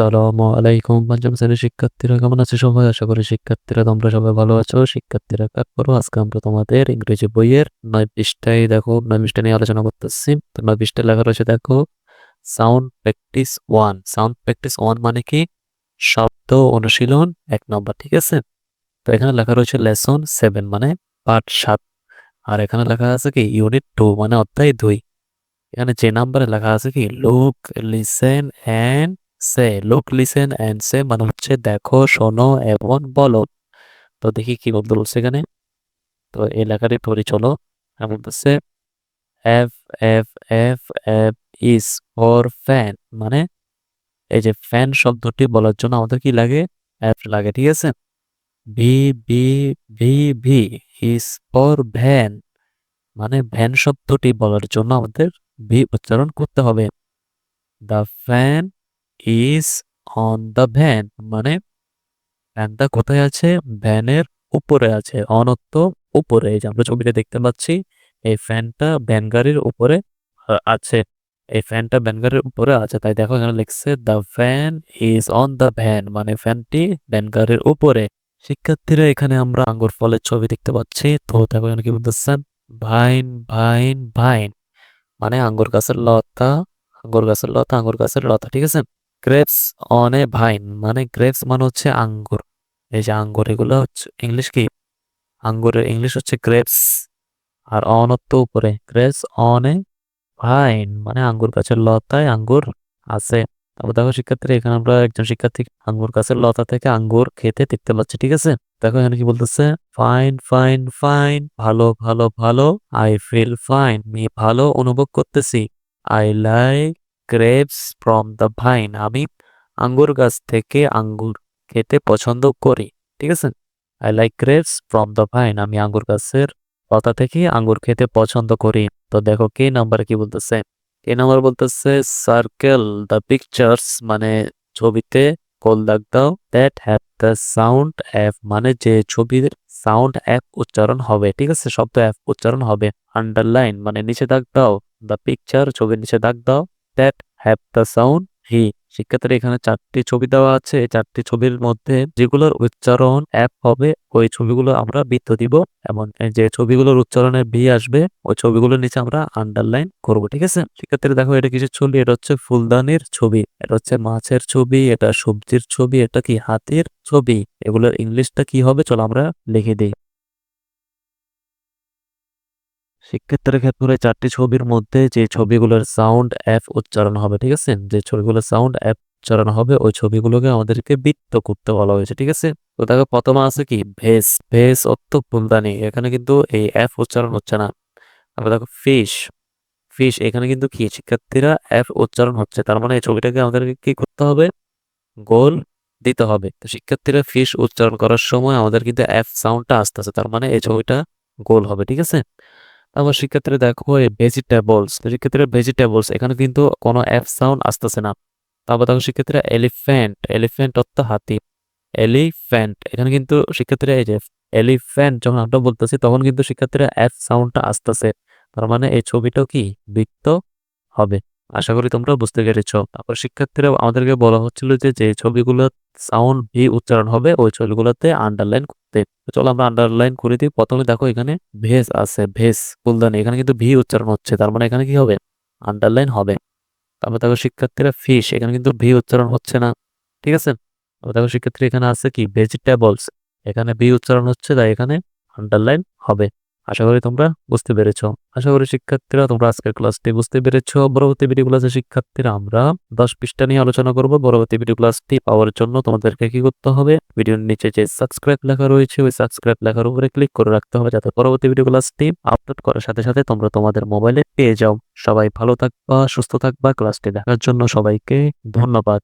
আসসালামু আলাইকুম পঞ্চম শ্রেণীর শিক্ষার্থীরা কেমন আছো সবাই? আশা করি শিক্ষার্থীরা তোমরা সবাই ভালো আছো। শিক্ষার্থীরা কাজ করো। আজকে আমরা তোমাদের ইংরেজি বইয়ের ৯ পৃষ্ঠায় দেখো ৯ পৃষ্ঠা নিয়ে আলোচনা করতেছি। তো ৯ পৃষ্ঠায় লেখা রয়েছে দেখো সাউন্ড প্র্যাকটিস 1। সাউন্ড প্র্যাকটিস 1 মানে কি? শব্দ অনুশীলন ১ নম্বর, ঠিক আছে? তো এখানে লেখা রয়েছে লেসন 7 মানে পাঠ ৭। আর এখানে লেখা আছে কি ইউনিট 2 মানে অধ্যায় ২। এখানে যে নাম্বারে লেখা আছে কি look listen and say. Look listen and say মানে হচ্ছে দেখো, শোনো এবং বলো। তো দেখি কি বলতে বলছে এখানে। তো এই লেখাটি পড়ি চলো। বলতেছে F F F F is for fan মানে এই যে ফ্যান শব্দটি বলার জন্য আমাদের কি লাগে? এফ লাগে, ঠিক আছে? V V V V is for van মানে ভ্যান শব্দটি বলার জন্য আমাদের ভি উচ্চারণ করতে হবে। The fan is on the van মানে ফ্যানটা কোথায় আছে? ভ্যানের উপরে আছে। অনত্ব উপরে, এই যে আমরা ছবিটা দেখতে পাচ্ছি, এই ফ্যানটা ভ্যান গাড়ির উপরে আছে। এই ফ্যানটা ভ্যান গাড়ির উপরে আছে, তাই দেখো এখানে লিখছে the fan is on the van মানে ফ্যানটি ভ্যান গাড়ির উপরে। শিক্ষার্থীরা এখানে আমরা আঙ্গুর ফলের ছবি দেখতে পাচ্ছি। তো দেখো এখানে কি বলতেছেন? ভাইন ভাইন ভাইন মানে আঙ্গুর গাছের লতা, আঙ্গুর গাছের লতা, আঙ্গুর গাছের লতা, ঠিক আছে? গ্রেপস অন এ ভাইন মানে গ্রেপস মানে হচ্ছে আঙ্গুর। এই যে আঙ্গুর, এগুলো হচ্ছে ইংলিশ কি? আঙ্গুরের ইংলিশ হচ্ছে গ্রেপস। আর অনত্ব উপরে, গ্রেপস অন এ ভাইন মানে আঙ্গুর গাছের লতায় আঙ্গুর আছে। তারপর দেখো শিক্ষার্থীরা এখানে আমরা একজন শিক্ষার্থী আঙ্গুর গাছের লতা থেকে আঙ্গুর খেতে দেখতে পাচ্ছি, ঠিক আছে? দেখো এখানে কি বলতেছে? ফাইন ফাইন ফাইন ভালো ভালো ভালো। আই ফিল ফাইন আমি ভালো অনুভব করতেছি। I like grapes from the vine আমি আঙ্গুর গাছ থেকে আঙ্গুর খেতে পছন্দ করি, ঠিক আছে? I like grapes from the vine আমি আঙ্গুর গাছের লতা থেকে আঙ্গুর খেতে পছন্দ করি। তো দেখো কে নাম্বারে কি বলতেছে? কে নাম্বার বলতেছে সার্কেল দ্য পিকচার্স মানে ছবিতে গোল দাগ দাও that have the sound F মানে যে ছবির সাউন্ড এফ উচ্চারণ হবে, ঠিক আছে? শব্দ এফ উচ্চারণ হবে। আন্ডারলাইন মানে নিচে দাগ দাও দ্য পিকচার ছবির নিচে দাগ দাও দ্যাট হ্যাভ দ্য সাউন্ড হি। শিক্ষার্থীরা এখানে 4টি ছবি দেওয়া আছে। এই 4টি ছবির মধ্যে যেগুলোর উচ্চারণ অ্যাপ হবে ওই ছবিগুলো আমরা বৃত্ত দিব, এবং যে ছবিগুলোর উচ্চারণে ভি আসবে ওই ছবিগুলোর নিচে আমরা আন্ডারলাইন করব, ঠিক আছে? শিক্ষার্থীরা দেখো এটা কিসের ছবি? এটা হচ্ছে ফুলদানির ছবি, এটা হচ্ছে মাছের ছবি, এটা সবজির ছবি, এটা কি হাতির ছবি। এগুলোর ইংলিশটা কি হবে চলো আমরা লিখে দিই। শিক্ষার্থীর ক্ষেত্রে 4টি ছবির মধ্যে যে ছবিগুলোর সাউন্ড এফ উচ্চারণ হবে, ঠিক আছে? যে ছবিগুলোর সাউন্ড এফ উচ্চারণ হবে ওই ছবিগুলোকে আমাদেরকে বৃত্ত করতে বলা হয়েছে, ঠিক আছে? তো দেখো প্রথমে আছে কি ভেস। ভেস অর্থ ফুলদানি, এখানে কিন্তু এই এফ উচ্চারণ হচ্ছে না। তারপর দেখো ফিশ। ফিশ এখানে কিন্তু কি শিক্ষার্থীরা এফ উচ্চারণ হচ্ছে, তার মানে এই ছবিটাকে আমাদেরকে কি করতে হবে? গোল দিতে হবে। তো শিক্ষার্থীরা ফিশ উচ্চারণ করার সময় আমাদের কিন্তু এফ সাউন্ডটা আসতেছে, তার মানে এই ছবিটা গোল হবে, ঠিক আছে? তারপর শিক্ষার্থীরা দেখো এই ভেজিটেবলস। তো শিক্ষার্থীরা ভেজিটেবলস এখানে কিন্তু কোনো এফ সাউন্ড আসতেছে না। তারপর দেখো শিক্ষার্থীরা এলিফ্যান্ট। এলিফ্যান্ট অর্থ হাতি। এলিফ্যান্ট এখানে কিন্তু শিক্ষার্থীরা এই যে এলিফ্যান্ট যখন আমরা বলতেছি তখন কিন্তু শিক্ষার্থীরা এফ সাউন্ডটা আসতেছে, তার মানে এই ছবিটাও কি বৃত্ত হবে। আশা করি তোমরা বুঝতে পেরেছ। তারপর শিক্ষার্থীরা আমাদেরকে বলা হচ্ছিল যে যে ছবিগুলো সাউন্ড ভি উচ্চারণ হবে ওই ছবিগুলোতে আন্ডারলাইন করতে। তো চলো আমরা আন্ডারলাইন করে দিই। প্রথমে দেখো এখানে ভেজ আছে, ভেজ ফুলদানি, এখানে কিন্তু ভি উচ্চারণ হচ্ছে, তার মানে এখানে কি হবে? আন্ডারলাইন হবে। তারপর দেখো শিক্ষার্থীরা ফিশ, এখানে কিন্তু ভি উচ্চারণ হচ্ছে না, ঠিক আছে? তারপর দেখো শিক্ষার্থী এখানে আছে কি ভেজিটেবলস, এখানে ভি উচ্চারণ হচ্ছে, তাই এখানে আন্ডারলাইন হবে। আশা করি তোমরা বুঝতে পেরেছো। আশা করি শিক্ষার্থীরা তোমরা আজকের ক্লাসটি বুঝতে পেরেছো। পরবর্তী ভিডিও ক্লাসে শিক্ষার্থীরা আমরা 10 পৃষ্ঠা নিয়ে আলোচনা করব। পরবর্তী ভিডিও ক্লাসটি পাওয়ার জন্য তোমাদেরকে কি করতে হবে? ভিডিওর নিচে যে সাবস্ক্রাইব লেখা রয়েছে ওই সাবস্ক্রাইব লেখার উপরে ক্লিক করে রাখতে হবে, যাতে পরবর্তী ভিডিও ক্লাসটি আপলোড করার সাথে সাথে তোমরা তোমাদের মোবাইলে পেয়ে যাও। সবাই ভালো থাকবা, সুস্থ থাকবা। ক্লাসটি দেখার জন্য সবাইকে ধন্যবাদ।